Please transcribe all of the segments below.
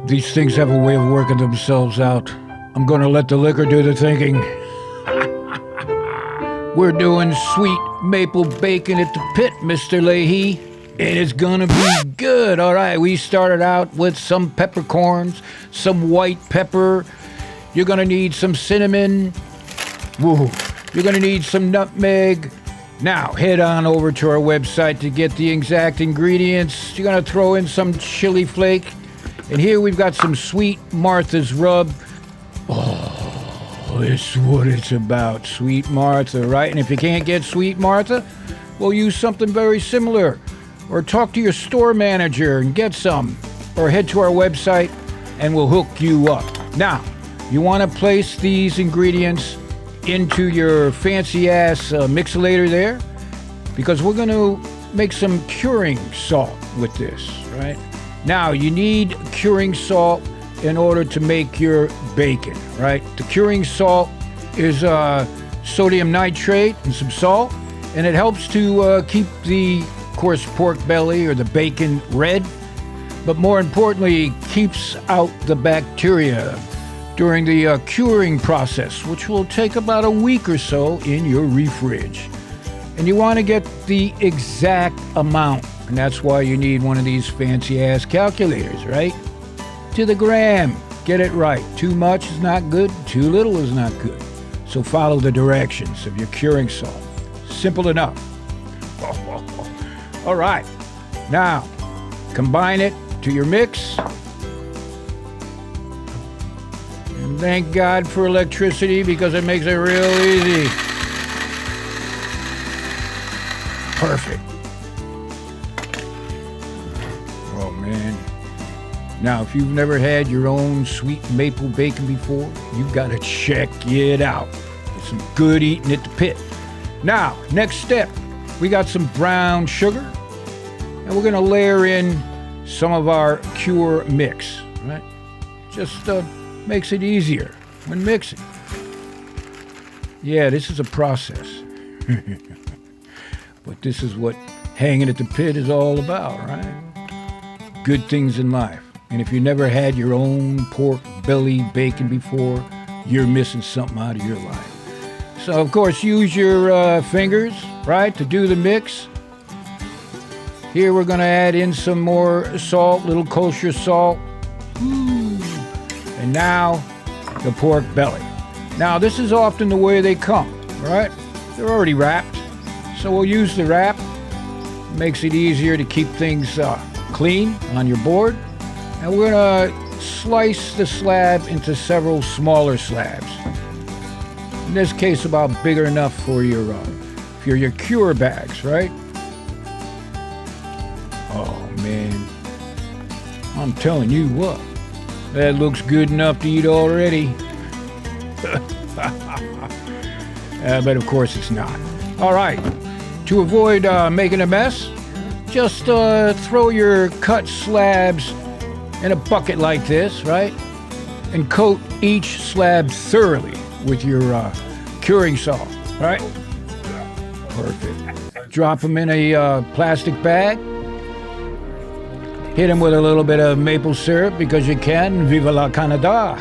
These things have a way of working themselves out. I'm gonna let the liquor do the thinking. We're doing sweet maple bacon at the pit, Mr. Leahy. And it's gonna be good. All right, we started out with some peppercorns, some white pepper. You're gonna need some cinnamon. Woo. You're gonna need some nutmeg. Now, head on over to our website to get the exact ingredients. You're gonna throw in some chili flake. And here we've got some Sweet Martha's rub. Oh, it's what it's about, Sweet Martha, right? And if you can't get Sweet Martha, we'll use something very similar. Or talk to your store manager and get some. Or head to our website and we'll hook you up. Now, you want to place these ingredients into your fancy-ass mixolator there, because we're going to make some curing salt with this, right? Now, you need curing salt in order to make your bacon, right? The curing salt is sodium nitrate and some salt, and it helps to keep the coarse pork belly or the bacon red, but more importantly, keeps out the bacteria during the curing process, which will take about a week or so in your refrige. And you want to get the exact amount, and that's why you need one of these fancy-ass calculators, right? To the gram, get it right. Too much is not good, too little is not good. So follow the directions of your curing salt. Simple enough. All right, now combine it to your mix. And thank God for electricity, because it makes it real easy. Perfect. Oh man. Now, if you've never had your own sweet maple bacon before, you've got to check it out. It's some good eating at the pit. Now, next step, we got some brown sugar, and we're going to layer in some of our cure mix, right? Just makes it easier when mixing. Yeah, this is a process. But this is what hanging at the pit is all about, right? Good things in life. And if you never had your own pork belly bacon before, you're missing something out of your life. So, of course, use your fingers, right, to do the mix. Here we're going to add in some more salt, little kosher salt. And now, the pork belly. Now, this is often the way they come, right? They're already wrapped. So we'll use the wrap. Makes it easier to keep things clean on your board. And we're going to slice the slab into several smaller slabs. In this case, about big enough for your cure bags, right? Oh, man. I'm telling you what. That looks good enough to eat already. But of course it's not. All right. To avoid making a mess, just throw your cut slabs in a bucket like this, right? And coat each slab thoroughly with your curing salt, right? Perfect. Drop them in a plastic bag. Hit them with a little bit of maple syrup because you can. Viva la Canada.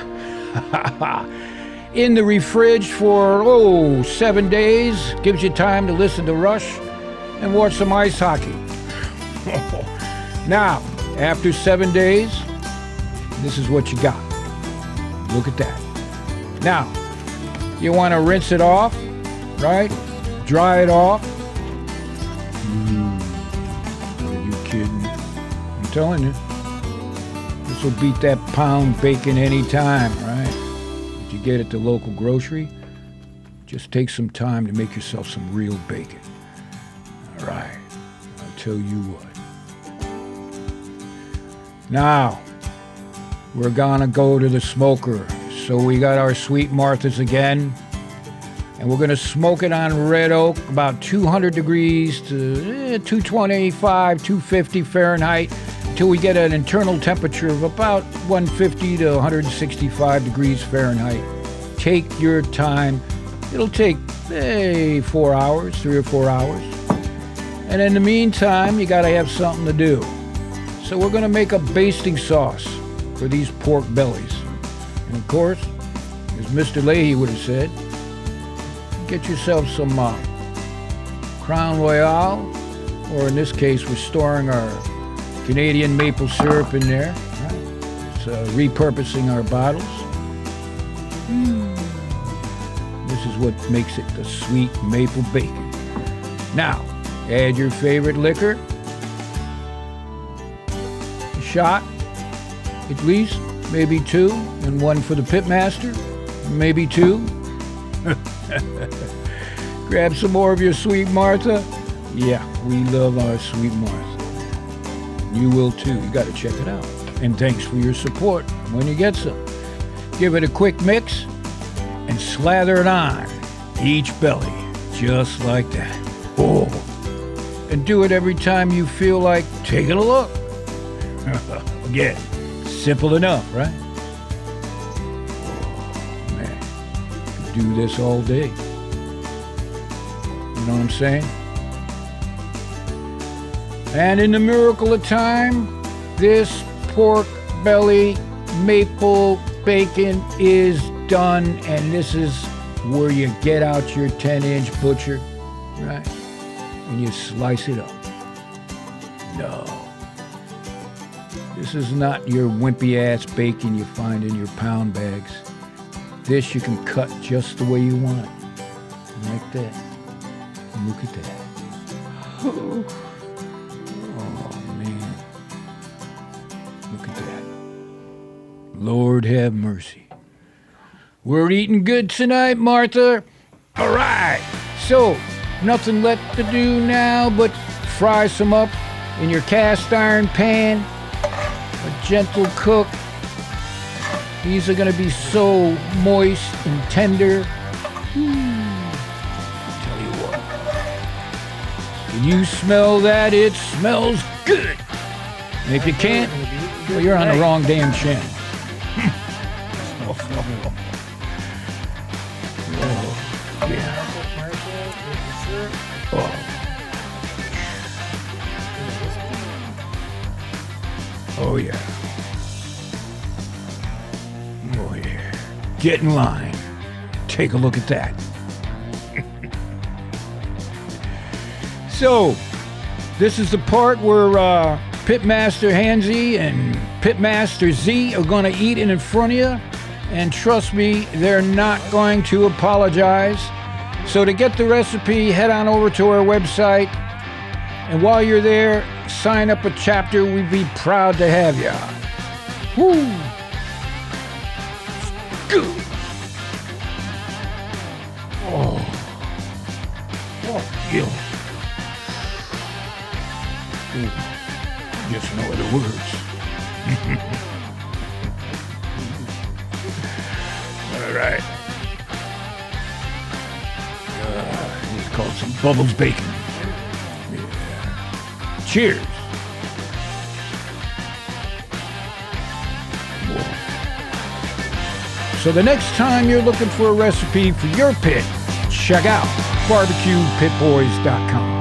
In the refrige for, 7 days. Gives you time to listen to Rush and watch some ice hockey. Now, after 7 days, this is what you got. Look at that. Now, you want to rinse it off, right? Dry it off. Are you kidding? I'm telling you. This will beat that pound bacon anytime, right? That you get at the local grocery. Just take some time to make yourself some real bacon. All right. I'll tell you what. Now, we're gonna go to the smoker. So we got our Sweet Martha's again, and we're gonna smoke it on red oak about 200 degrees to 225, 250 Fahrenheit until we get an internal temperature of about 150 to 165 degrees Fahrenheit. Take your time. It'll take 3 or 4 hours. And in the meantime, you gotta have something to do. So we're gonna make a basting sauce. for these pork bellies. And of course, as Mr. Leahy would have said, get yourself some Crown Royale, or in this case, we're storing our Canadian maple syrup in there. Right? It's repurposing our bottles. This is what makes it the sweet maple bacon. Now, add your favorite liquor. A shot, at least, maybe 2, and 1 for the pitmaster, maybe 2. Grab some more of your Sweet Martha. Yeah, we love our Sweet Martha. You will too. You got to check it out. And thanks for your support when you get some. Give it a quick mix and slather it on each belly, just like that. Oh, and do it every time you feel like taking a look. Again, simple enough, right? Oh, man, could do this all day. You know what I'm saying? And in the miracle of time, this pork belly maple bacon is done, and this is where you get out your 10-inch butcher, right? And you slice it up. No. This is not your wimpy-ass bacon you find in your pound bags. This you can cut just the way you want it. Like that. Look at that. Oh, man. Look at that. Lord have mercy. We're eating good tonight, Martha. All right. So, nothing left to do now but fry some up in your cast iron pan. A gentle cook. These are going to be so moist and tender. Tell you what. Can you smell that? It smells good. And if you can't, well, you're on the wrong damn channel. Yeah. Oh. Oh, yeah. Oh, yeah. Get in line. Take a look at that. So, this is the part where Pitmaster Hansy and Pitmaster Z are going to eat it in front of you. And trust me, they're not going to apologize. So to get the recipe, head on over to our website. And while you're there, sign up a chapter. We'd be proud to have you. Woo! Good. Oh. Oh, yeah. Ooh. Just no other words. All right. It's called some Bubbles Bacon. Yeah. Cheers. Whoa. So the next time you're looking for a recipe for your pit, check out BBQPitBoys.com.